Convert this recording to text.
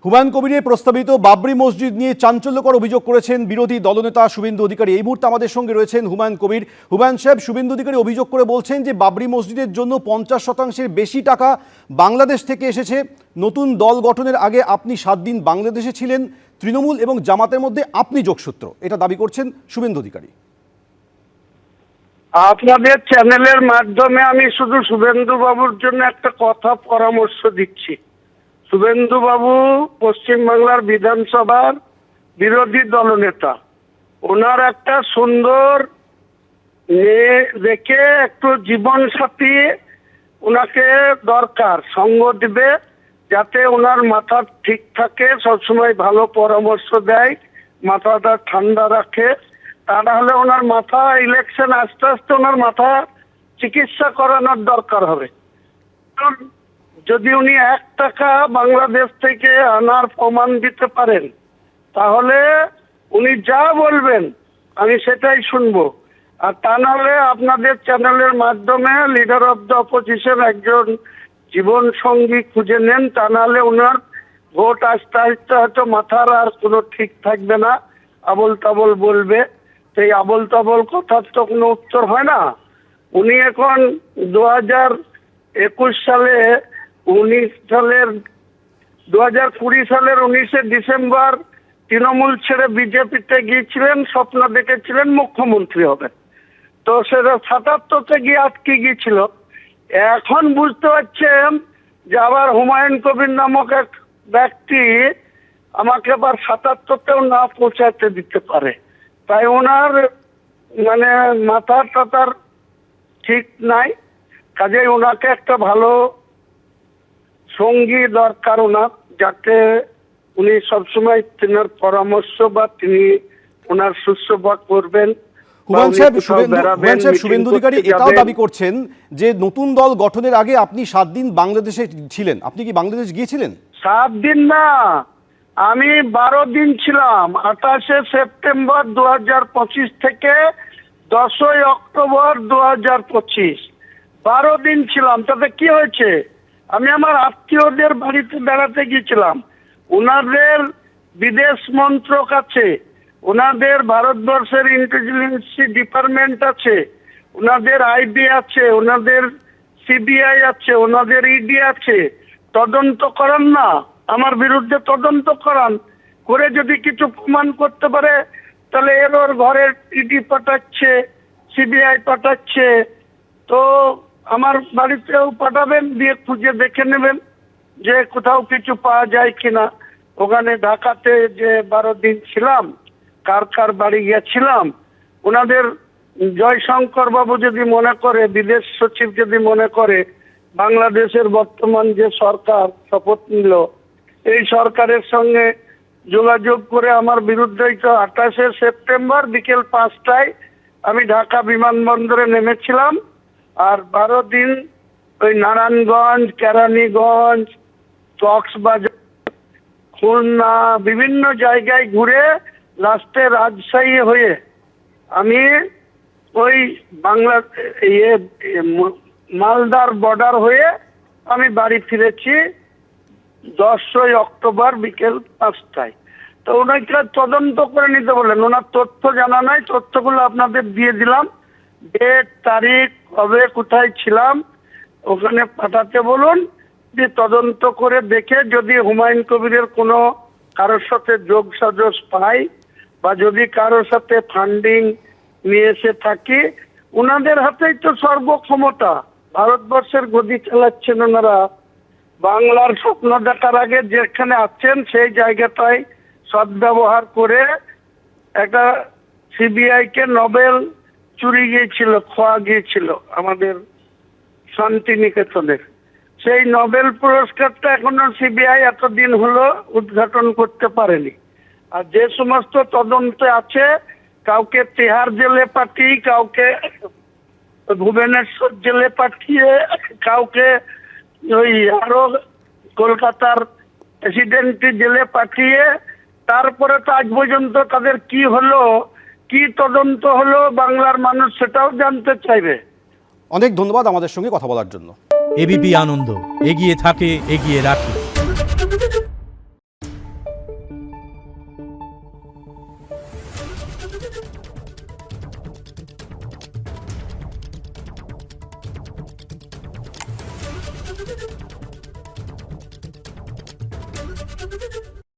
হুমায়ুন কবিরের প্রস্তাবিত বাবরি মসজিদ নিয়ে চাঞ্চল্যকর অভিযোগ করেছেন বিরোধী দলনেতা শুভেন্দু অধিকারী। এই মুহূর্তে আমাদের সঙ্গে রয়েছেন হুমায়ুন কবির। হুমায়ুন সাহেব, শুভেন্দু অধিকারী অভিযোগ করে বলছেন যে বাবরি মসজিদের জন্য 50% বেশি টাকা বাংলাদেশ থেকে এসেছে। নতুন দল গঠনের আগে আপনি 7 দিন বাংলাদেশে ছিলেন, তৃণমূল এবং জামাতের মধ্যে আপনি যোগসূত্র, এটা দাবি করছেন শুভেন্দু অধিকারী। আপনাদের চ্যানেলের মাধ্যমে আমি শুধু শুভেন্দু বাবুর জন্য একটা কথা পরামর্শ দিচ্ছি। শুভেন্দু বাবু পশ্চিমবাংলার বিধানসভার বিরোধী দলনেতা। ওনার একটা সুন্দর মেয়ে দেখে একটু জীবন সাথী ওনাকে দরকার, সঙ্গ দিবে, যাতে ওনার মাথা ঠিক থাকে, সবসময় ভালো পরামর্শ দেয়, মাথাটা ঠান্ডা রাখে। তা নাহলে ওনার মাথা ইলেকশন আস্তে আস্তে ওনার মাথা চিকিৎসা করানোর দরকার হবে। যদি উনি 1 টাকা বাংলাদেশ থেকে আনার প্রমাণ দিতে পারেন, তাহলে উনি যা বলবেন আমি সেটাই শুনবো। আর তা নাহলে আপনাদের চ্যানেলের মাধ্যমে লিডার অফ দ্য অপোজিশন একজন জীবন সঙ্গী খুঁজে নেন। তা নাহলে ওনার ভোট আসতে আসতে হয়তো মাথার আর কোনো ঠিক থাকবে না, আবল তাবল বলবে। সেই আবল তাবল কথার তো কোনো উত্তর হয় না। উনি এখন 2020 সালে 2020 সালের 19শে ডিসেম্বর তৃণমূল ছেড়ে বিজেপিতে গিয়েছিলেন, স্বপ্ন দেখেছিলেন মুখ্যমন্ত্রী হবেন। তো সেটা 77-তে গিয়ে আটকে গিয়েছিল। এখন বুঝতে পারছেন যে আবার হুমায়ুন কবির নামক এক ব্যক্তি আমাকে আবার 77-তেও না পৌঁছাতে দিতে পারে। তাই ওনার মানে মাথা টাতার ঠিক নাই, কাজেই ওনাকে একটা ভালো সঙ্গী দরকার ওনার, যাতে উনি সবসময় তিনার পরামর্শ বা তিনি ওনার শুশ্রূষা করবেন। হুমায়ুন সাহেব, শুভেন্দু অধিকারী এটাও দাবি করছেন যে নতুন দল গঠনের আগে আপনি 7 দিন বাংলাদেশে ছিলেন। আপনি কি বাংলাদেশ গিয়েছিলেন? 7 দিন না, আমি 12 দিন ছিলাম। 28শে সেপ্টেম্বর 2025 থেকে 10ই অক্টোবর 2025, 12 দিন ছিলাম। তাতে কি হয়েছে? আমি আমার আত্মীয়দের বাড়িতে বেড়াতে গিয়েছিলাম। ওনাদের বিদেশ মন্ত্রক আছে, ওনাদের ভারতবর্ষের ইন্টেলিজেন্সি ডিপার্টমেন্ট আছে, ওনাদের আইবি আছে, ওনাদের সিবিআই আছে, ওনাদের ইডি আছে। তদন্ত করান না, আমার বিরুদ্ধে তদন্ত করান, করে যদি কিছু প্রমাণ করতে পারে তাহলে এর ওর ঘরে ইডি পাঠাচ্ছে, সিবিআই পাঠাচ্ছে, তো আমার বাড়িতেও পাঠাবেন, দিয়ে খুঁজে দেখে নেবেন যে কোথাও কিছু পাওয়া যায় কিনা। ওখানে ঢাকাতে যে 12 দিন ছিলাম, কার কার বাড়ি গিয়েছিলাম, ওনাদের জয়শঙ্কর বাবু যদি মনে করে, বিদেশ সচিব যদি মনে করে বাংলাদেশের বর্তমান যে সরকার শপথ নিল, এই সরকারের সঙ্গে যোগাযোগ করে আমার বিরুদ্ধে 28শে সেপ্টেম্বর বিকেল 5টায় আমি ঢাকা বিমানবন্দরে নেমেছিলাম। আর 12 দিন ওই নারায়ণগঞ্জ, কেরানীগঞ্জ, কক্সবাজার, খুলনা, বিভিন্ন জায়গায় ঘুরে লাস্টে রাজশাহী হয়ে আমি ওই বাংলা মালদার বর্ডার হয়ে আমি বাড়ি ফিরেছি 10ই অক্টোবর বিকেল 5টায়। তো ওনাকে তদন্ত করে নিতে বললেন, ওনার তথ্য জানা নাই, তথ্যগুলো আপনাদের দিয়ে দিলাম। ডেট, তারিখ, কবে কোথায় ছিলাম ওখানে পাঠাতে বলুন। যে তদন্ত করে দেখে যদি হুমায়ুন কবিরের কোনো কারোর সাথে যোগ সাজস পাই, বা যদি কারোর সাথে ফান্ডিং নিয়ে এসে থাকি, ওনাদের হাতেই তো সর্বক্ষমতা, ভারতবর্ষের গদি চালাচ্ছেন ওনারা। বাংলার স্বপ্ন দেখার আগে যেখানে আছেন সেই জায়গাটায় সদ্ব্যবহার করে একটা সিবিআইকে নোবেল চুরি গিয়েছিল, খোয়া গিয়েছিল আমাদের শান্তিনিকেতনের। সেই নোবেল পুরস্কারটা এখনো সিবিআই এতদিন হলো উদ্ঘাটন করতে পারেনি। আর যে সমস্ত তদন্তে আছে, কাউকে তিহার জেলে পাঠিয়ে, কাউকে ভুবনেশ্বর জেলে পাঠিয়ে, কাউকে ওই আরো কলকাতার প্রেসিডেন্সি জেলে পাঠিয়ে, তারপরে তো আজ পর্যন্ত তাদের কি হলো, কি তদন্ত হলো, বাংলার মানুষ সেটাও জানতে চাইবে। অনেক ধন্যবাদ আমাদের সঙ্গে কথা বলার জন্য। এবিপি আনন্দ, এগিয়ে থাকে, এগিয়ে রাখে।